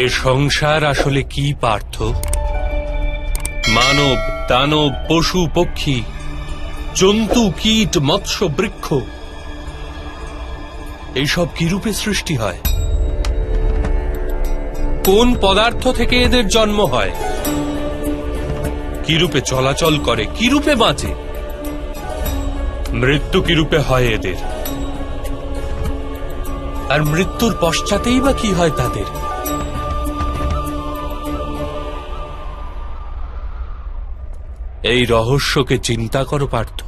এ সংসার আসলে কি পার্থ? মানব, দানব, পশু, পক্ষী, জন্তু, কীট, মৎস্য, বৃক্ষ, এইসব কি রূপে সৃষ্টি হয়? কোন পদার্থ থেকে এদের জন্ম হয়? কি রূপে চলাচল করে, কি রূপে বাঁচে? মৃত্যু কি রূপে হয় এদের? আর মৃত্যুর পশ্চাতেই বা কি হয় তাদের? এই রহস্যকে চিন্তা করো পার্থ।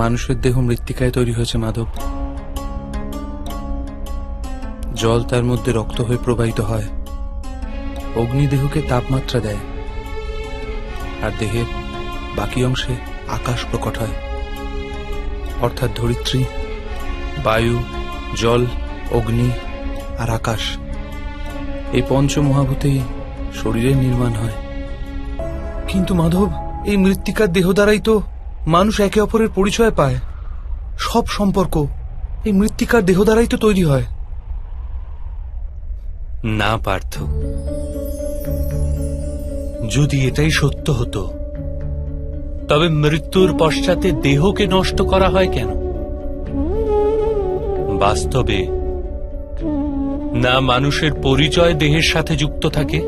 মানুষের দেহ মৃত্তিকায় তৈরি হয়েছে মাধব। জল তার মধ্যে রক্ত হয়ে প্রবাহিত হয়, অগ্নি দেহকে তাপমাত্রা দেয়, আর দেহের বাকি অংশে আকাশ প্রকট হয়, অর্থাৎ ধরিত্রী, বায়ু, জল, অগ্নি আর আকাশ, এই পঞ্চমহাভূতেই শরীরের নির্মাণ হয়। কিন্তু মাধব, এই মৃত্তিকার দেহ দ্বারাই তো মানুষ একে অপরের পরিচয় পায়। সব সম্পর্ক এই মৃত্তিকার দেহ দ্বারাই তো তৈরি হয়। না পার্থ, যদি এটাই সত্য হতো, তবে মৃত্যুর পশ্চাতে দেহকে নষ্ট করা হয় কেন? বাস্তবে না মানুষের পরিচয় দেহের সাথে যুক্ত থাকে,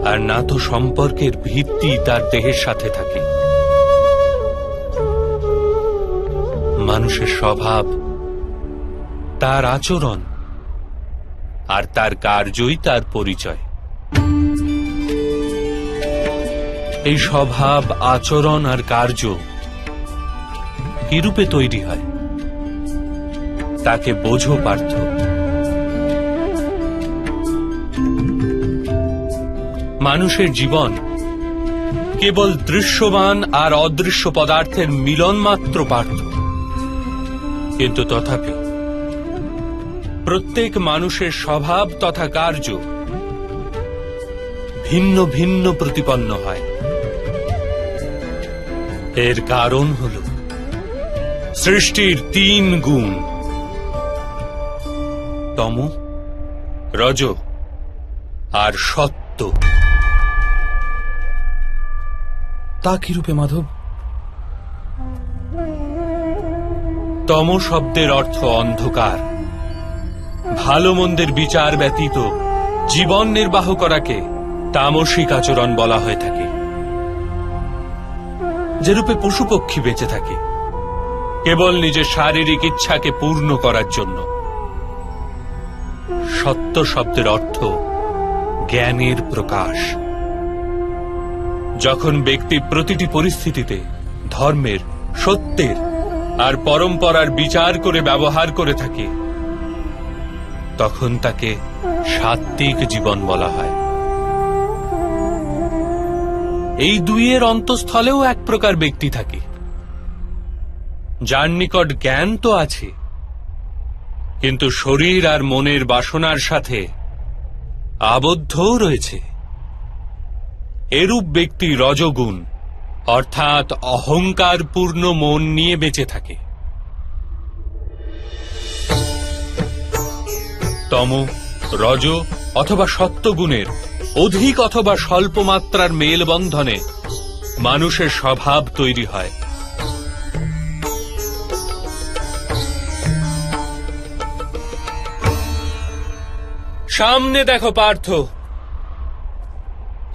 আর না তো সম্পর্কের ভিত্তি তার দেহের সাথে থাকে। মানুষের স্বভাব, তার আচরণ আর তার কার্যই তার পরিচয়। এই স্বভাব, আচরণ আর কার্য কি রূপে তৈরি হয় তাকে বোঝো পার্থ। মানুষের জীবন কেবল দৃশ্যমান আর অদৃশ্য পদার্থের মিলন মাত্র পার্থ। কিন্তু তথাপি প্রত্যেক মানুষের স্বভাব তথা কার্য ভিন্ন ভিন্ন প্রতিপন্ন হয়। এর কারণ হল সৃষ্টির 3 গুণ: তম, রজ আর সত্য। তা কি রূপে মাধব? তম শব্দের অর্থ অন্ধকার। ভালো মন্দের বিচার ব্যতীত জীবন নির্বাহ করাকে তামসিক আচরণ বলা হয়ে থাকে। যেরূপে পশু পক্ষী বেঁচে থাকে কেবল নিজের শারীরিক ইচ্ছাকে পূর্ণ করার জন্য। সত্য শব্দের অর্থ জ্ঞানের প্রকাশ। যখন ব্যক্তি প্রতিটি পরিস্থিতিতে ধর্মের, সত্যের আর পরম্পরার বিচার করে ব্যবহার করে থাকে, তখন তাকে সাত্ত্বিক জীবন বলা হয়। এই দুইয়ের অন্তঃস্থলেও এক প্রকার ব্যক্তি থাকে, যার নিকট জ্ঞান তো আছে, কিন্তু শরীর আর মনের বাসনার সাথে আবদ্ধও রয়েছে। এরূপ ব্যক্তি রজগুণ অর্থাৎ অহংকারপূর্ণ মন নিয়ে বেঁচে থাকে। তম, রজ অথবা সত্যগুণের অধিক অথবা স্বল্প মাত্রার মেলবন্ধনে মানুষের স্বভাব তৈরি হয়। সামনে দেখো পার্থ,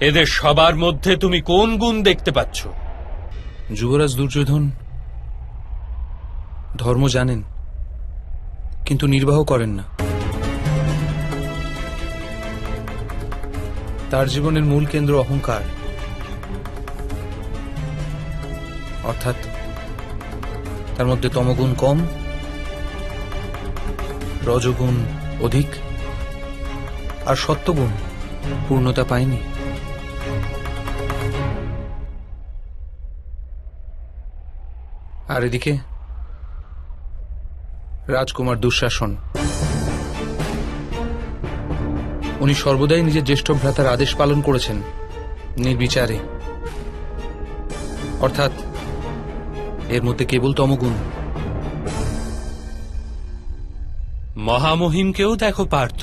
এদের সবার মধ্যে তুমি কোন গুণ দেখতে পাচ্ছ? যুবরাজ দুর্যোধন ধর্ম জানেন, কিন্তু নির্বাহ করেন না। তার জীবনের মূল কেন্দ্র অহংকার, অর্থাৎ তার মধ্যে তমগুণ কম, রজগুণ অধিক, আর সত্যগুণ পূর্ণতা পায়নি। আর এদিকে রাজকুমার দুঃশাসন, উনি সর্বদাই নিজের জ্যেষ্ঠ ভ্রাতার আদেশ পালন করেছেন নির্বিচারে, অর্থাৎ এর মধ্যে কেবল তমগুণ। মহামহিমকেও দেখো পার্থ,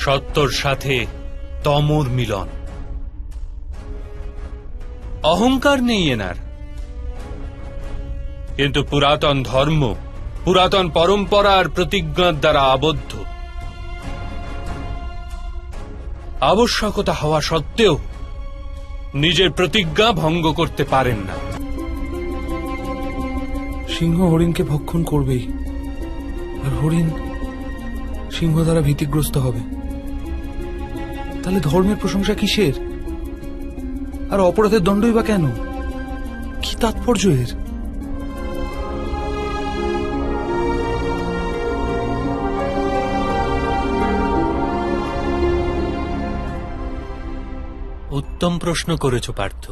সত্যর সাথে তমর মিলন। অহংকার নেই এনার, কিন্তু পুরাতন ধর্ম, পুরাতন পরম্পরার প্রতিজ্ঞার দ্বারা আবদ্ধ। আবশ্যকতা হওয়া সত্ত্বেও নিজের প্রতিজ্ঞা ভঙ্গ করতে পারেন না। সিংহ হরিণকে ভক্ষণ করবেই, আর হরিণ সিংহ দ্বারা ভীতিগ্রস্ত হবে। তাহলে ধর্মের প্রশংসা কিসের? আর অপরাধের দণ্ডই বা কেন? কি তাৎপর্য এর? উত্তম প্রশ্ন করেছ পার্থ,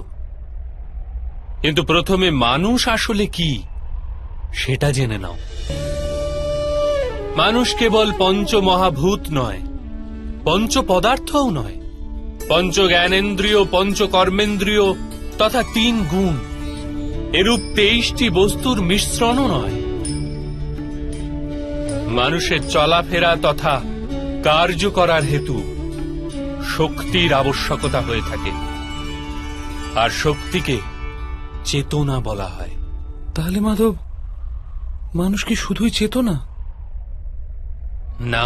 কিন্তু প্রথমে মানুষ আসলে কি সেটা জেনে নাও। মানুষ কেবল পঞ্চ মহাভূত নয়, পঞ্চ পদার্থও নয়, পঞ্চ জ্ঞানেন্দ্রিয়, পঞ্চ কর্মেন্দ্রিয় তথা 3 গুণ, এরূপ 23টি বস্তুর মিশ্রণও নয়। মানুষের চলাফেরা তথা কার্য করার হেতু শক্তির আবশ্যকতা হয়ে থাকে, আর শক্তিকে চেতনা বলা হয়। তাহলে মাধব, মানুষ কি শুধুই চেতনা? না,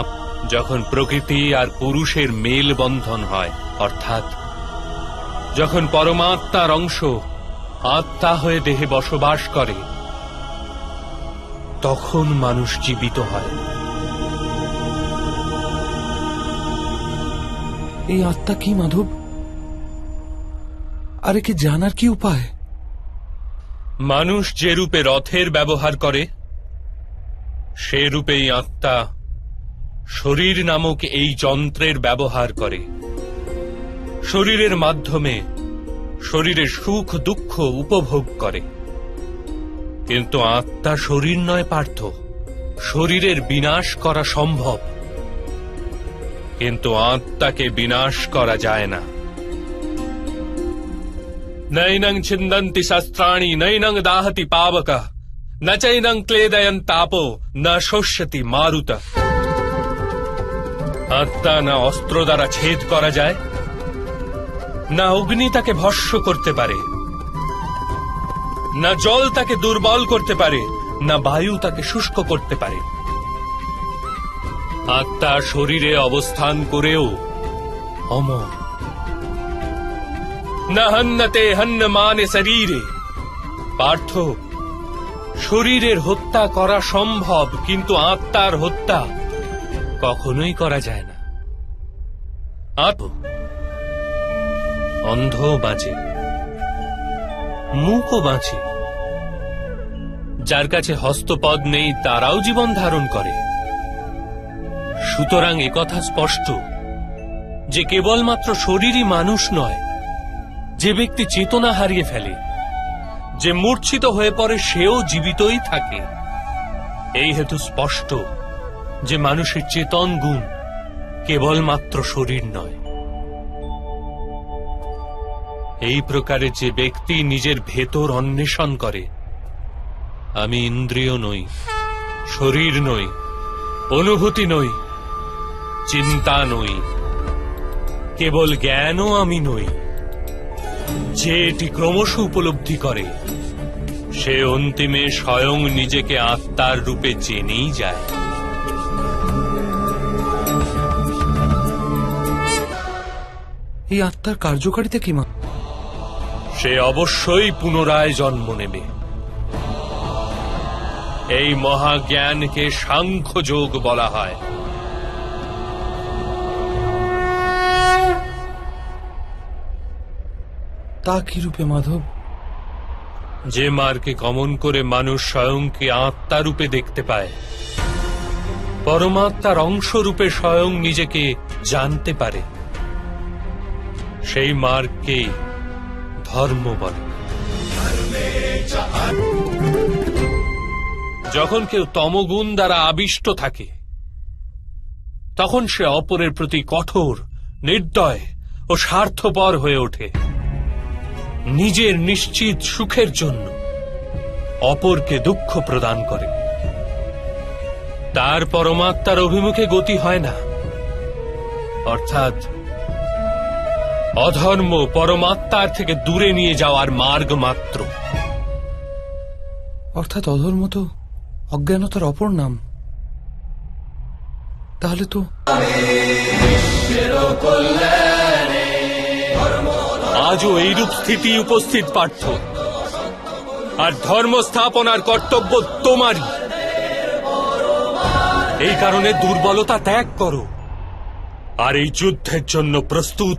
যখন প্রকৃতি আর পুরুষের মেল বন্ধন হয়, অর্থাৎ যখন পরমাত্মার অংশ আত্মা হয়ে দেহে বসবাস করে, তখন মানুষ জীবিত হয়। এই আত্মা কি মাধব? আর একে জানার কি উপায়? মানুষ যে রূপে রথের ব্যবহার করে, সে রূপেই আত্মা শরীর নামক এই যন্ত্রের ব্যবহার করে। শরীরের মাধ্যমে শরীরের সুখ দুঃখ উপভোগ করে। কিন্তু আত্মা শরীর নয় পার্থ। শরীরের বিনাশ করা সম্ভব, কিন্তু আত্মাকে বিনাশ করা যায় না। নৈনং ছিন্দন্তি শস্ত্রাণি নৈনং দাহতি পাবকঃ ন চৈনং ক্লেদয়ন তাপো ন শোষ্যতি মারুত। আত্মা না অস্ত্র দ্বারা ছেদ করা যায়, না অগ্নি তাকে ভস্ম করতে পারে, না জল তাকে দুর্বল করতে পারে, না বায়ু তাকে শুষ্ক করতে পারে। আত্মা শরীরে অবস্থান করেও অমর। না হন্যতে হন্য মানে শরীরে। পার্থ, শরীরের হত্যা করা সম্ভব, কিন্তু আত্মার হত্যা কখনোই করা যায় না। অন্ধ বাঁচে, মূকও বাঁচে, যার কাছে হস্তপদ নেই তারাও জীবন ধারণ করে। সুতরাং একথা স্পষ্ট যে কেবলমাত্র শরীরই মানুষ নয়। যে ব্যক্তি চেতনা হারিয়ে ফেলে, যে মূর্ছিত হয়ে পড়ে, সেও জীবিতই থাকে। এই হেতু স্পষ্ট যে মানুষের চেতন গুণ কেবলমাত্র শরীর নয়। এই প্রকারে যে ব্যক্তি নিজের ভেতর অন্বেষণ করে, আমি ইন্দ্রিয় নই, শরীর নই, অনুভূতি নই, চিন্তা নই, কেবল জ্ঞানও আমি নই, যে এটি ক্রমশ উপলব্ধি করে, সে অন্তিমে স্বয়ং নিজেকে আত্মার রূপে জেনেই যায়। এই আত্মার কার্যকারিতা কি মা? সে অবশ্যই পুনরায় জন্ম নেবে। এই মহাজ্ঞানকে সাংখ্যযোগ বলা হয়। তা কি রূপে মাধব? যে মার্গে গমন করে মানুষ স্বয়ংকে আত্মা রূপে দেখতে পায়, পরমাত্মার অংশ রূপে স্বয়ং নিজেকে জানতে পারে, সেই মার্গকে ধর্ম বলে। যখন কেউ তমগুণ দ্বারা আবিষ্ট থাকে, তখন সে অপরের প্রতি কঠোর, নির্দয় ও স্বার্থপর হয়ে ওঠে। নিজের নিশ্চিত সুখের জন্য অপরকে দুঃখ প্রদান করে। তার পরমাত্মার অভিমুখে গতি হয় না, অর্থাৎ অধর্ম পরমাত্মার থেকে দূরে নিয়ে যাওয়ার মার্গ মাত্র। অর্থাৎ অধর্ম তো অজ্ঞানতার অপর নাম। তাহলে তো আজও এইরূপ স্থিতি উপস্থিত পার্থ, আর ধর্ম স্থাপনার কর্তব্য তোমারই। এই কারণে দুর্বলতা ত্যাগ করো, আর এই যুদ্ধের জন্য প্রস্তুত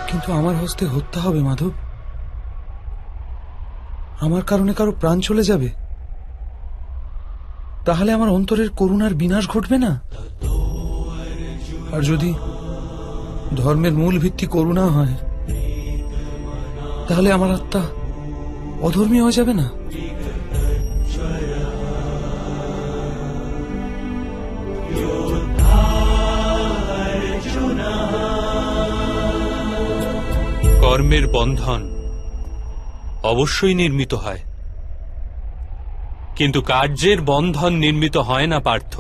কিন্তু আমার হস্তে হত্যা হবে মাধব। আমার কারণে কারো প্রাণ চলে যাবে, তাহলে আমার অন্তরের করুণার বিনাশ ঘটবে না? আর যদি ধর্মের মূল ভিত্তি করুণা হয়, তাহলে আমার আত্মা অধর্মী হয়ে যাবে না? কর্মের বন্ধন অবশ্যই নির্মিত হয়, কিন্তু কার্যের বন্ধন নির্মিত হয় না পার্থ।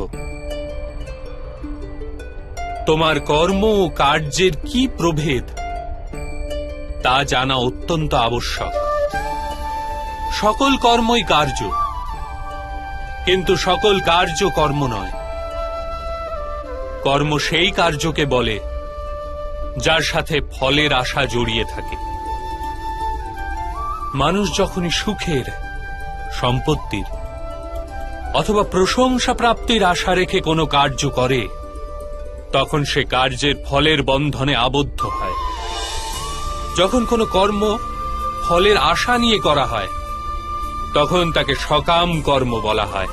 তোমার কর্ম ও কার্যের কি প্রভেদ তা জানা অত্যন্ত আবশ্যক। সকল কর্মই কার্য, কিন্তু সকল কার্য কর্ম নয়। কর্ম সেই কার্যকে বলে যার সাথে ফলের আশা জড়িয়ে থাকে। মানুষ যখনই সুখের, সম্পত্তির অথবা প্রশংসা প্রাপ্তির আশা রেখে কোনো কার্য করে, তখন সে কার্যের ফলের বন্ধনে আবদ্ধ হয়। যখন কোনো কর্ম ফলের আশা নিয়ে করা হয়, তখন তাকে সকাম কর্ম বলা হয়।